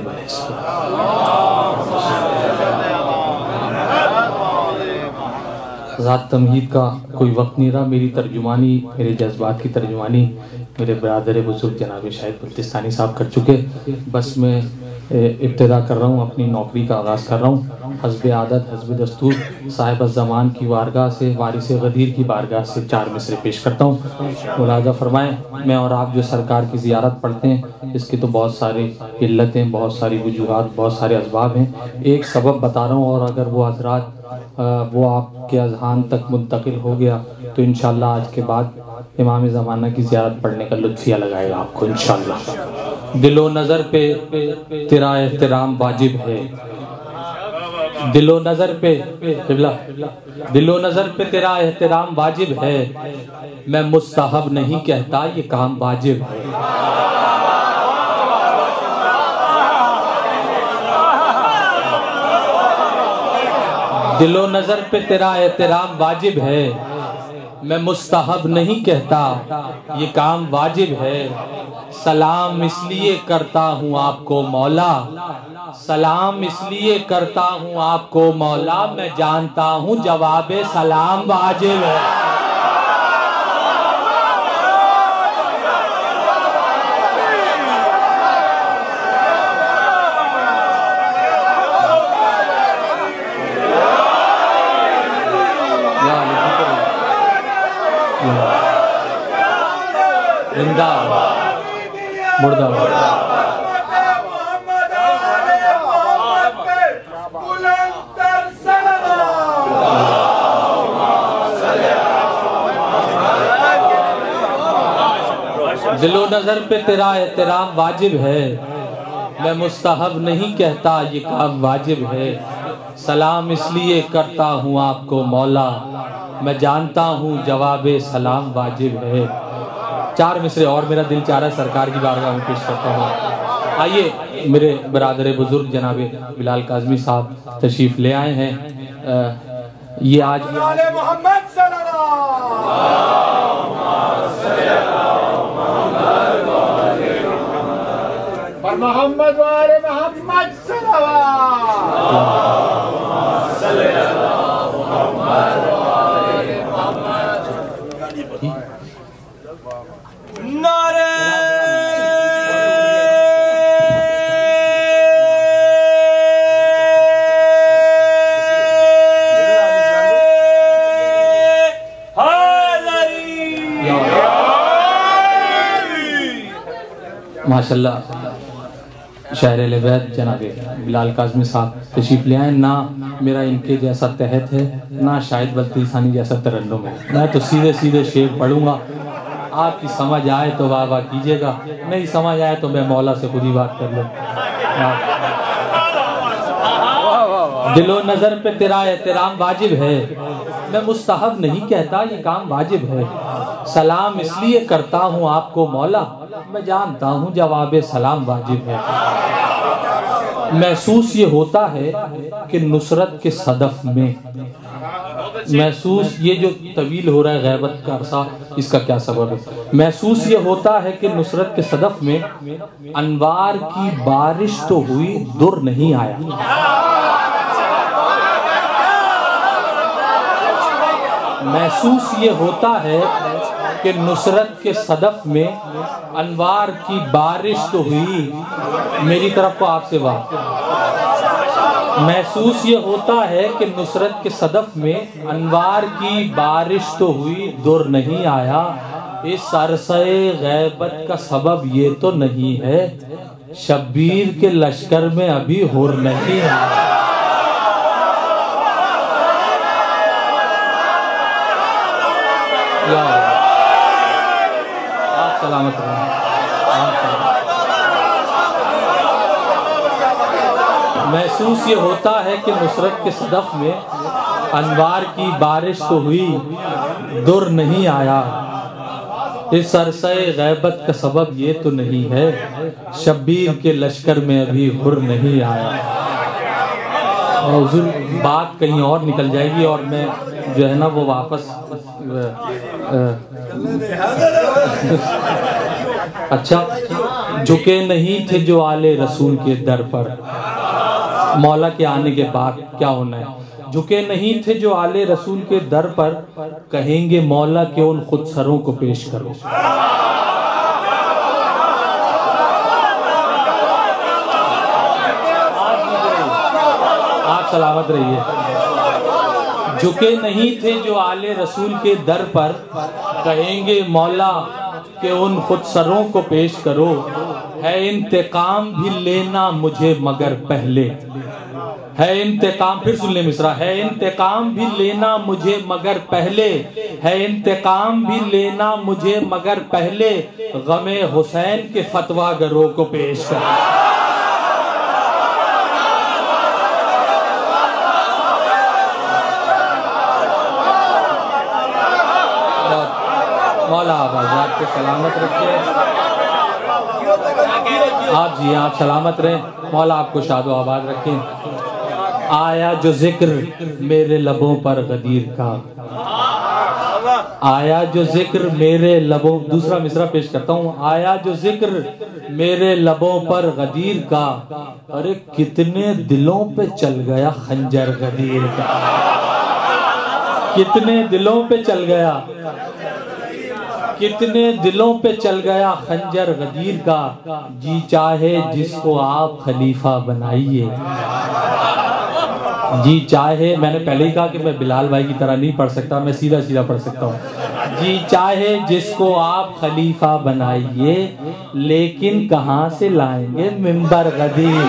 بنے۔ ذات تمہید کا کوئی وقت نہیں رہا، میری ترجمانی، میرے جذبات کی ترجمانی میرے برادر بزرگ جناب شاہد بلتستانی صاحب کر چکے۔ بس میں ابتدا کر رہا ہوں، اپنی نوکری کا آغاز کر رہا ہوں۔ حسب عادت حسب دستور صاحب الزمان کی بارگاہ سے، وارث غدیر کی بارگاہ سے 4 مصرے پیش کرتا ہوں۔ ملاحظہ فرمائیں، میں اور آپ جو سرکار کی زیارت پڑھتے ہیں اس کی تو بہت ساری علتیں، بہت ساری وجوہات، بہت سارے اسباب ہیں۔ ایک سبب بتا رہا ہوں، اور اگر وہ حضرات وہ آپ کے اذہان تک منتقل ہو گیا تو انشاءاللہ آج کے بعد امام زمانہ کی زیارت پڑھنے کا لطفیہ لگائے گا آپ کو انشاءاللہ۔ دل و نظر پہ تیرا احترام واجب ہے، دل و نظر پہ دل و نظر پہ تیرا احترام واجب ہے، میں مستحب نہیں کہتا یہ کام واجب ہے۔ دل و نظر پہ تیرا احترام واجب ہے، میں مستحب نہیں کہتا یہ کام واجب ہے۔ سلام اس لیے کرتا ہوں آپ کو مولا، سلام اس لیے کرتا ہوں آپ کو مولا، میں جانتا ہوں جواب سلام واجب ہے۔ زندہ مردہ دل و نظر پہ تیرا احترام واجب ہے، میں مستحب نہیں کہتا یہ کام واجب ہے۔ سلام اس لیے کرتا ہوں آپ کو مولا، میں جانتا ہوں جواب سلام واجب ہے۔ 4 مصرے اور میرا دل چاہ رہا ہے سرکار کی بارگاہ میں پیش کرتا ہوں۔ آئیے میرے برادر بزرگ جناب بلال کاظمی صاحب تشریف لے آئے ہیں۔ یہ آج محمد صلی محمد وآل محمد صلی نعرہ ماشاءاللہ شاعر اہل بیت جناب بلال کاظمی صاحب تشریف لے آئیں۔ نہ میرا ان کے جیسا تحت ہے، نہ شاہد بلتستانی جیسا ترنم ہے، میں تو سیدھے سیدھے شعر پڑھوں گا، آپ کی سمجھ آئے تو واہ واہ کیجئے گا، نہیں سمجھ آئے تو میں مولا سے خود ہی بات کر لوں۔ دل و نظر پہ تیرا احترام واجب ہے، میں مستحب نہیں کہتا یہ کام واجب ہے۔ سلام اس لیے کرتا ہوں آپ کو مولا، میں جانتا ہوں جواب سلام واجب ہے۔ محسوس یہ ہوتا ہے کہ نصرت کے صدف میں، محسوس یہ جو طویل ہو رہا ہے غیبت کا عرصہ، اس کا کیا سبب ہے؟ محسوس یہ ہوتا ہے کہ نصرت کے صدف میں انوار کی بارش تو ہوئی، در نہیں آیا۔ محسوس یہ ہوتا ہے کہ نصرت کے صدف میں انوار کی بارش تو ہوئی، میری طرف کو آپ سے بات۔ محسوس یہ ہوتا ہے کہ نصرت کے صدف میں انوار کی بارش تو ہوئی، در نہیں آیا۔ اس عرصہ غیبت کا سبب یہ تو نہیں ہے شبیر کے لشکر میں ابھی ہر نہیں آیا۔ آپ سلامت رہیں۔ محسوس یہ ہوتا ہے کہ نصرت کے صدف میں انوار کی بارش تو ہوئی، در نہیں آیا۔ اس عرصہ غیبت کا سبب یہ تو نہیں ہے شبیر کے لشکر میں ابھی ہر نہیں آیا۔ حضور بات کہیں اور نکل جائے گی اور میں جو ہے نا وہ واپس اچھا جھکے نہیں تھے جو آل رسول کے در پر، مولا کے آنے کے بعد کیا ہونا ہے؟ جھکے نہیں تھے جو آل رسول کے در پر، کہیں گے مولا کے ان خود سروں کو پیش کرو۔ آپ سلامت رہیے۔ جھکے نہیں تھے جو آل رسول کے در پر، کہیں گے مولا کہ ان خود سروں کو پیش کرو۔ ہے انتقام بھی لینا مجھے مگر پہلے، ہے انتقام، پھر سن لیں مصرع، ہے انتقام بھی لینا مجھے مگر پہلے، ہے انتقام بھی لینا مجھے مگر پہلے، غم حسین کے فتویٰ گروں کو پیش کر۔ مولا آپ آزاد کے سلامت رکھے، آپ جی آپ سلامت رہیں، مولا آپ کو شاد و آباد رکھیں۔ آیا جو ذکر میرے لبوں پر غدیر کا، آیا جو ذکر میرے لبوں، دوسرا مصرع پیش کرتا ہوں، آیا جو ذکر میرے لبوں پر غدیر کا، ارے کتنے دلوں پہ چل گیا خنجر غدیر کا، کتنے دلوں پہ چل گیا، کتنے دلوں پہ چل گیا خنجر غدیر کا، جی چاہے جس کو آپ خلیفہ بنائیے، جی چاہے، میں نے پہلے ہی کہا کہ میں بلال بھائی کی طرح نہیں پڑھ سکتا، میں سیدھا سیدھا پڑھ سکتا ہوں، جی چاہے جس کو آپ خلیفہ بنائیے، لیکن کہاں سے لائیں گے منبر غدیر۔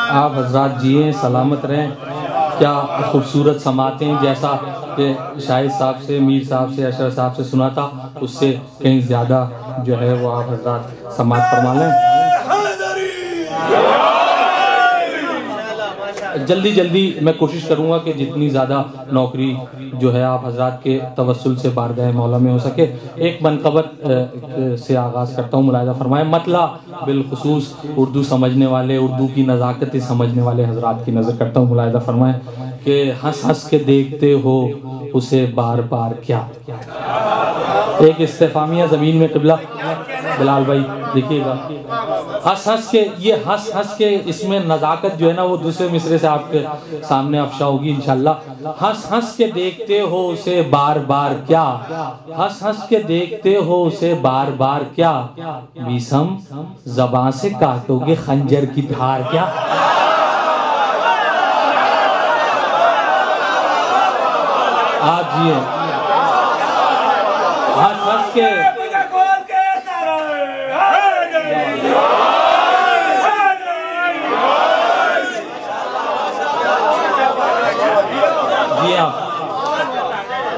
آپ حضرات جیئیں، سلامت رہیں، کیا خوبصورت سماعتیں، جیسا کہ شاہد صاحب سے، میر صاحب سے، اشرف صاحب سے سنا تھا، اس سے کہیں زیادہ جو ہے وہ آپ حضرات سماعت فرما لیں۔ جلدی جلدی میں کوشش کروں گا کہ جتنی زیادہ نوکری جو ہے آپ حضرات کے توسل سے بارگاہ مولا میں ہو سکے۔ ایک منقبت سے آغاز کرتا ہوں، ملاحظہ فرمائیں، مطلع بالخصوص اردو سمجھنے والے، اردو کی نزاکتیں سمجھنے والے حضرات کی نظر کرتا ہوں، ملاحظہ فرمائیں کہ ہنس ہنس کے دیکھتے ہو اسے بار بار کیا۔ ایک استفہامیہ زمین میں قبلہ، بلال بھائی دیکھیے گا، ہنس ہنس کے، یہ ہنس ہنس کے، اس میں نزاکت جو ہے نا وہ دوسرے مصرے سے آپ کے سامنے افشا ہوگی انشاءاللہ۔ ہنس ہنس کے دیکھتے ہو اسے بار بار کیا، ہنس ہنس کے دیکھتے ہو اسے بار بار کیا، بیسم زبان سے کاٹو گے خنجر کی دھار کیا۔ آپ جی ہنس ہنس کے،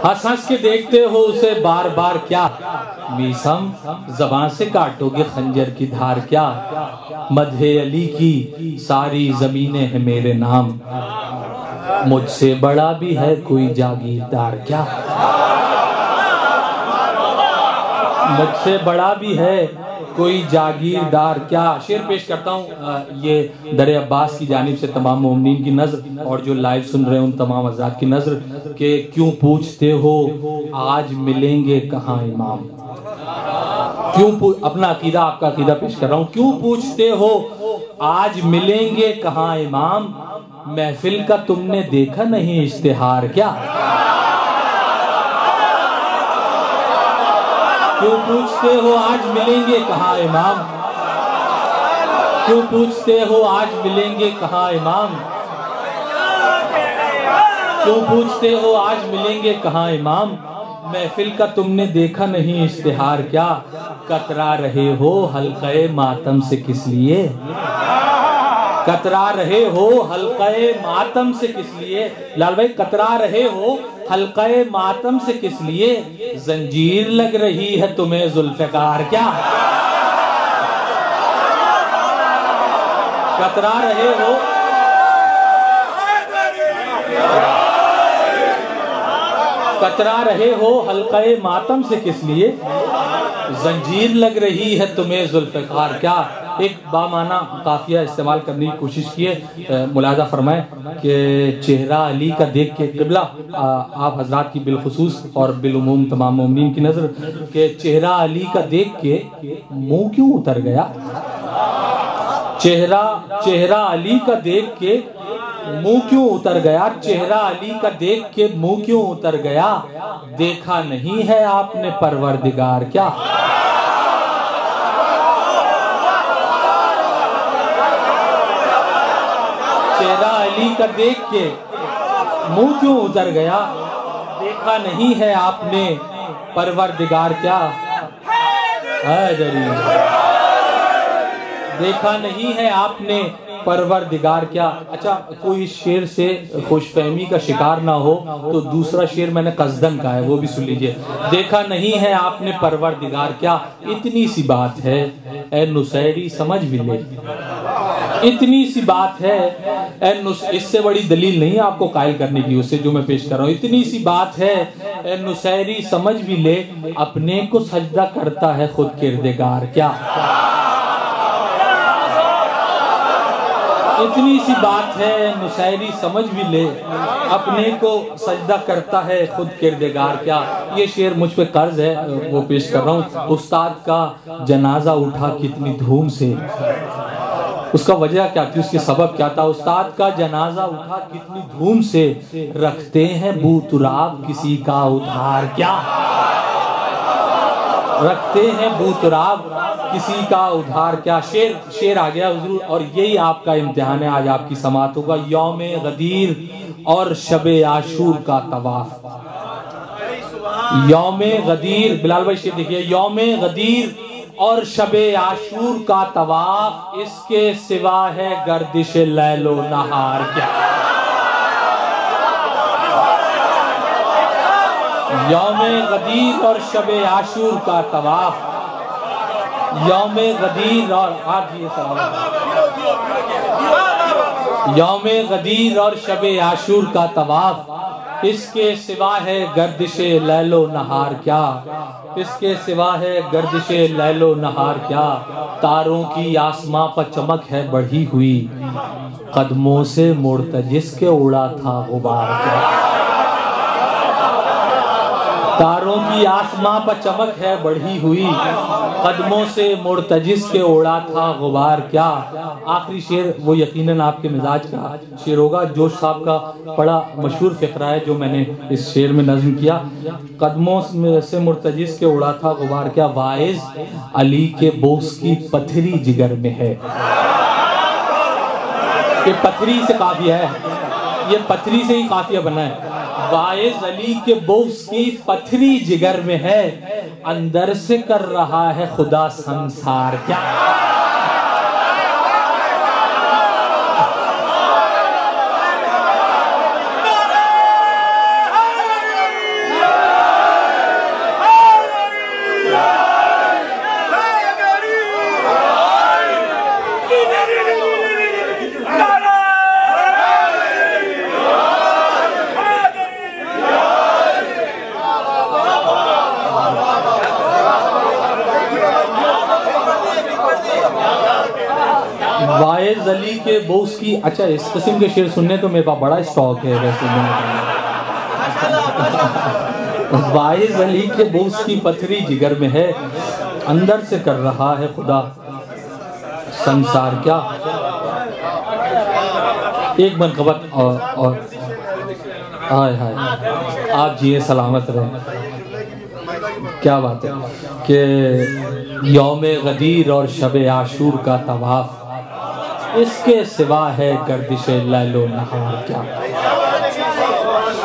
ہنس ہنس کے دیکھتے ہو اسے بار بار کیا، میسم زبان سے کاٹو گے خنجر کی دھار کیا، مدح علی کی ساری زمینیں ہیں میرے نام، مجھ سے بڑا بھی ہے کوئی جاگیردار کیا، مجھ سے بڑا بھی ہے کوئی جاگیردار کیا۔ شعر پیش کرتا ہوں، یہ در عباس کی جانب سے تمام مومنین کی نظر اور جو لائیو سن رہے ہیں ان تمام حضرات کی نظر، کہ کیوں پوچھتے ہو آج ملیں گے کہاں امام، کیوں اپنا عقیدہ، آپ کا عقیدہ پیش کر رہا ہوں، کیوں پوچھتے ہو آج ملیں گے کہاں امام، محفل کا تم نے دیکھا نہیں اشتہار کیا، کیوں پوچھتے ہو آج ملیں گے کہاں امام، کیوں پوچھتے ہو آج ملیں گے کہاں امام، کیوں پوچھتے ہو آج ملیں گے کہاں امام، محفل کا تم نے دیکھا نہیں اشتہار کیا، کترا رہے ہو حلقہ ماتم سے کس لیے، کترا رہے ہو حلقہ ماتم سے کس لیے، لال بھائی کترا رہے ہو حلقہ ماتم سے کس لیے، زنجیر لگ رہی ہے تمہیں ذوالفقار کیا، کترا رہے ہو، کترا رہے ہو حلقہ ماتم سے کس لیے، زنجیر لگ رہی ہے تمہیں ذوالفقار کیا، ایک بامعنی قافیہ استعمال کرنے کی کوشش کی ہے. ملاحظہ فرمائیں کہ چہرہ علی کا دیکھ کے قبلہ آپ حضرات کی بالخصوص اور بالعموم تمام مومنین کی نظر کہ چہرہ علی کا دیکھ کے منہ کیوں اتر گیا؟ چہرہ علی کا دیکھ کے منہ کیوں اتر گیا؟ چہرہ علی کا دیکھ کے منہ کیوں اتر گیا؟ دیکھا نہیں ہے آپ نے پروردگار کیا؟ چہرہ علی کا دیکھ کے منہ کیوں اتر گیا؟ دیکھا نہیں ہے آپ نے پروردگار کیا؟ دیکھا نہیں ہے آپ نے پروردگار کیا؟ اچھا کوئی شعر سے خوش فہمی کا شکار نہ ہو تو دوسرا شعر میں نے قصدن کہا ہے، وہ بھی سن لیجئے. دیکھا نہیں ہے آپ نے پروردگار کیا، اتنی سی بات ہے اے نصیری سمجھ بھی لے. اتنی سی بات ہے اس سے بڑی دلیل نہیں آپ کو قائل کرنے کی اس سے جو میں پیش کر رہا ہوں. اتنی سی بات ہے اے نصیری سمجھ بھی لے، اپنے کو سجدہ کرتا ہے خود کردگار کیا؟ اتنی سی بات ہے نصیری سمجھ بھی لے، اپنے کو سجدہ کرتا ہے خود کردگار کیا. یہ شعر مجھ پہ قرض ہے، وہ پیش کر رہا ہوں. استاد کا جنازہ اٹھا کتنی دھوم سے، اس کا وجہ کیا تھی، اس کے سبب کیا تھا؟ استاد کا جنازہ اٹھا کتنی دھوم سے، رکھتے ہیں بو تراب کسی کا ادھار کیا؟ رکھتے ہیں بو تراب کسی کا ادھار کیا. شعر آ گیا حضور، اور یہی آپ کا امتحان ہے، آج آپ کی سماعت ہوگا. یوم غدیر اور شب عاشور کا طواف. یوم غدیر، بلال بھائی شعر دیکھیے. یوم غدیر اور شب عاشور کا طواف، اس کے سوا ہے گردش لیل و نہار کیا؟ یوم غدیر اور شب عاشور کا طواف. یوم غدیر اور یوم غدیر اور شب عاشور کا طواف، اس کے سوا ہے گردش لیل و نہار کیا؟ اس کے سوا ہے گردش لیل و نہار کیا؟ تاروں کی آسماں پر چمک ہے بڑھی ہوئی، قدموں سے مرتجس کے اڑا تھا غبار کیا؟ تاروں کی آسماں پر چمک ہے بڑھی ہوئی، قدموں سے مرتجس کے اڑا تھا غبار کیا. آخری شعر وہ یقیناً آپ کے مزاج کا شعر ہوگا. جوش صاحب کا بڑا مشہور فقرہ ہے جو میں نے اس شعر میں نظم کیا. قدموں سے مرتجس کے اڑا تھا غبار کیا، واعظ علی کے بوس کی پتھری جگر میں ہے. یہ پتھری سے قافیہ ہے، یہ پتھری سے ہی قافیہ بنا ہے. واعظ علی کے بوس کی پتھری جگر میں ہے، اندر سے کر رہا ہے خدا سنسار کیا؟ واعظ علی کے بوس کی. اچھا اس قسم کے شعر سننے تو میرے پاس بڑا اسٹاک ہے ویسے. واعظ علی کے بوس کی پتھری جگر میں ہے، اندر سے کر رہا ہے خدا سنسار کیا. ایک منقبت اور ہائے ہائے آپ جیے سلامت رہے. کیا بات ہے کہ یوم غدیر اور شب عاشور کا طواف، اس کے سوا ہے گردش لیل و نہار کیا؟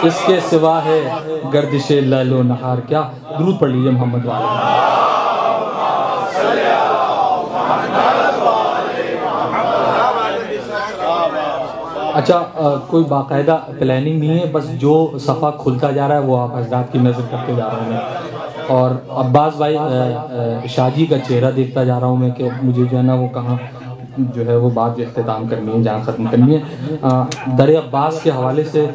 اس کے سوا ہے گردش لیل و نہار کیا. درود پڑھ لیجئے محمد والے. اچھا کوئی باقاعدہ پلاننگ نہیں ہے، بس جو صفحہ کھلتا جا رہا ہے وہ آپ حضرات کی نظر کرتے جا رہے ہیں. اور عباس بھائی شاہ جی کا چہرہ دیکھتا جا رہا ہوں میں کہ مجھے جو ہے نا وہ کہاں جو ہے وہ بات جو اختتام کرنی ہے جہاں ختم کرنی ہے، در عباس کے حوالے سے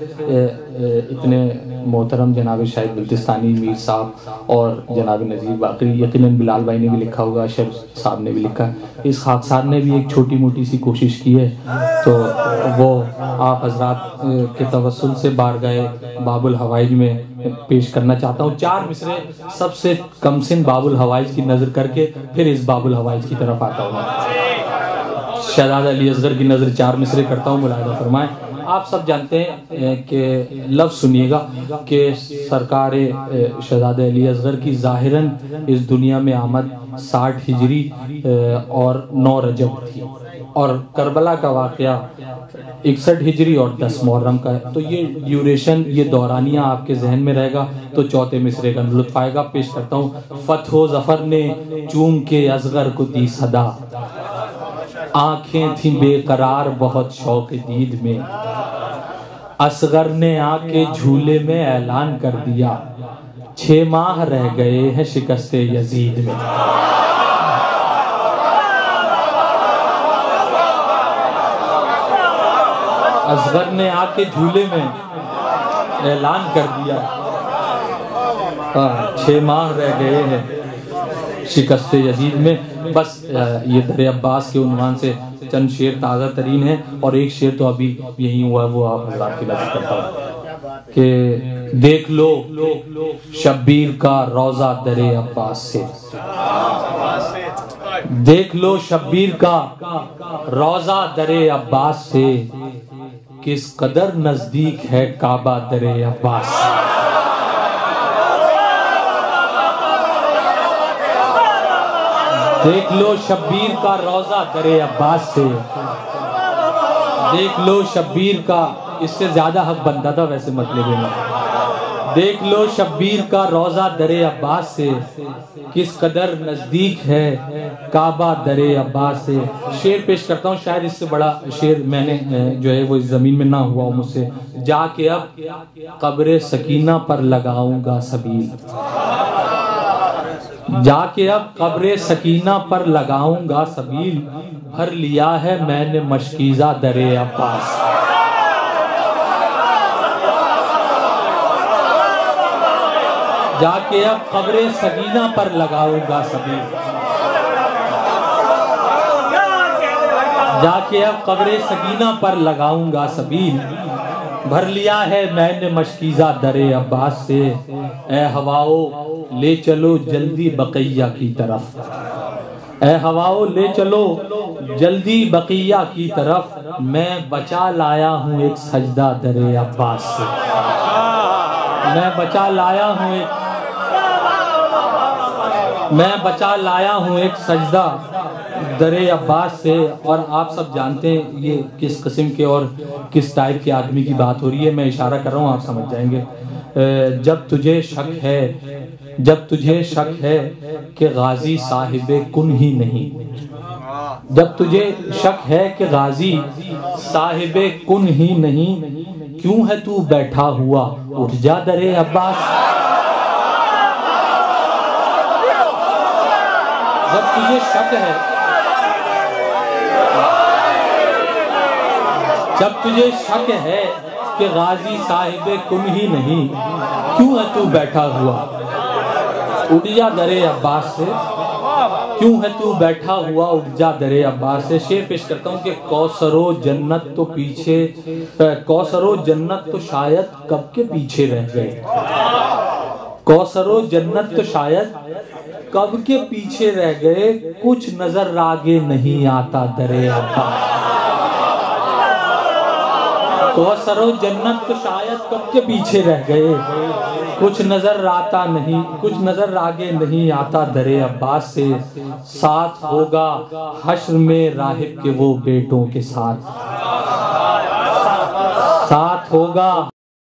اتنے محترم جناب شاہد بلتستانی میر صاحب اور جناب نذیر باقری، یقیناً بلال بھائی نے بھی لکھا ہوگا، اشرف صاحب نے بھی لکھا ہے، اس خاکسار نے بھی ایک چھوٹی موٹی سی کوشش کی ہے، تو وہ آپ حضرات کے توسل سے بارگاہ باب الحوائج میں پیش کرنا چاہتا ہوں۔ 4 مصرے سب سے کم سن باب الحوائج کی نظر کر کے پھر اس باب الحوائج کی طرف آتا ہوں۔ شہزادہ علی اصغر کی نظر 4 مصرے کرتا ہوں، ملاحظہ فرمائیں۔ آپ سب جانتے ہیں کہ لفظ سنیے گا کہ سرکار شہزادہ علی اصغر کی ظاہراً اس دنیا میں آمد 60 ہجری اور 9 رجب تھی، اور کربلا کا واقعہ 61 ہجری اور 10 محرم کا ہے، تو یہ ڈیوریشن، یہ دورانیہ آپ کے ذہن میں رہے گا تو چوتھے مصرے کا لطف آئے گا۔ پیش کرتا ہوں۔ فتح و ظفر نے چوم کے اصغر کو دی صدا، آنکھیں تھیں بے قرار بہت شوق دید میں، اصغر نے آ کے جھولے میں اعلان کر دیا، 6 ماہ رہ گئے ہیں شکست یزید میں۔ اصغر نے آ کے جھولے میں اعلان کر دیا، 6 ماہ رہ گئے ہیں شکست یزید میں۔ بس یہ در عباس کے عنوان سے چند شعر تازہ ترین ہیں، اور ایک شعر تو ابھی یہی ہوا وہ آپ حضرات کی نظر کرتا ہوں کہ دیکھ لو شبیر کا روضہ در عباس سے، دیکھ لو شبیر کا روضہ در عباس سے، کس قدر نزدیک ہے کعبہ در عباس سے۔ دیکھ لو شبیر کا روضہ در عباس سے، دیکھ لو شبیر کا، اس سے زیادہ حق بنتا تھا ویسے مطلب میں، دیکھ لو شبیر کا روضہ در عباس سے، کس قدر نزدیک ہے کعبہ در عباس سے۔ شعر پیش کرتا ہوں، شاید اس سے بڑا شعر میں نے جو ہے وہ اس زمین میں نہ ہوا ہوں مجھ سے۔ جا کے اب قبر سکینہ پر لگاؤں گا سبیل، جا کے اب قبر سکینہ پر لگاؤں گا سبیل، بھر لیا ہے میں نے مشکیزہ در عباس۔ جا کے اب قبر سکینہ پر لگاؤں گا سبیل، جا کے اب قبر سکینہ پر لگاؤں گا سبیل، بھر لیا ہے میں نے مشکیزہ در عباس سے۔ اے ہواؤ لے چلو جلدی بقیہ کی طرف، اے ہواؤ لے چلو جلدی بقیہ کی طرف، میں بچا لایا ہوں ایک سجدہ در عباس سے، میں بچا لایا ہوں ایک، میں بچا لایا ہوں ایک سجدہ در عباس سے۔ اور آپ سب جانتے ہیں یہ کس قسم کے اور کس ٹائپ کے آدمی کی بات ہو رہی ہے، میں اشارہ کر رہا ہوں آپ سمجھ جائیں گے۔ جب تجھے شک ہے، جب تجھے شک ہے کہ غازی صاحب کن ہی نہیں، جب تجھے شک ہے کہ غازی صاحب کن ہی نہیں، کیوں ہے تو بیٹھا ہوا اٹھ جا در عباس۔ جب تجھے شک ہے، جب تجھے شک ہے کہ غازی صاحب کن ہی نہیں، کیوں ہے تو بیٹھا ہوا اٹھ جا در عباس سے، کیوں ہے تو بیٹھا ہوا اٹھ جا در عباس سے۔ شعر پیش کرتا ہوں کہ کوثر و جنت تو پیچھے، کوثر و جنت تو شاید کب کے پیچھے رہ گئے، کوثر و جنت تو شاید کب کے پیچھے رہ گئے، کچھ نظر آگے نہیں آتا در عباس۔ کوثر و جنت تو شاید کب کے پیچھے رہ گئے، کچھ نظر آتا نہیں، کچھ نظر آگے نہیں آتا در عباس سے۔ ساتھ ہوگا حشر میں راہب کے وہ بیٹوں کے ساتھ، ساتھ ہوگا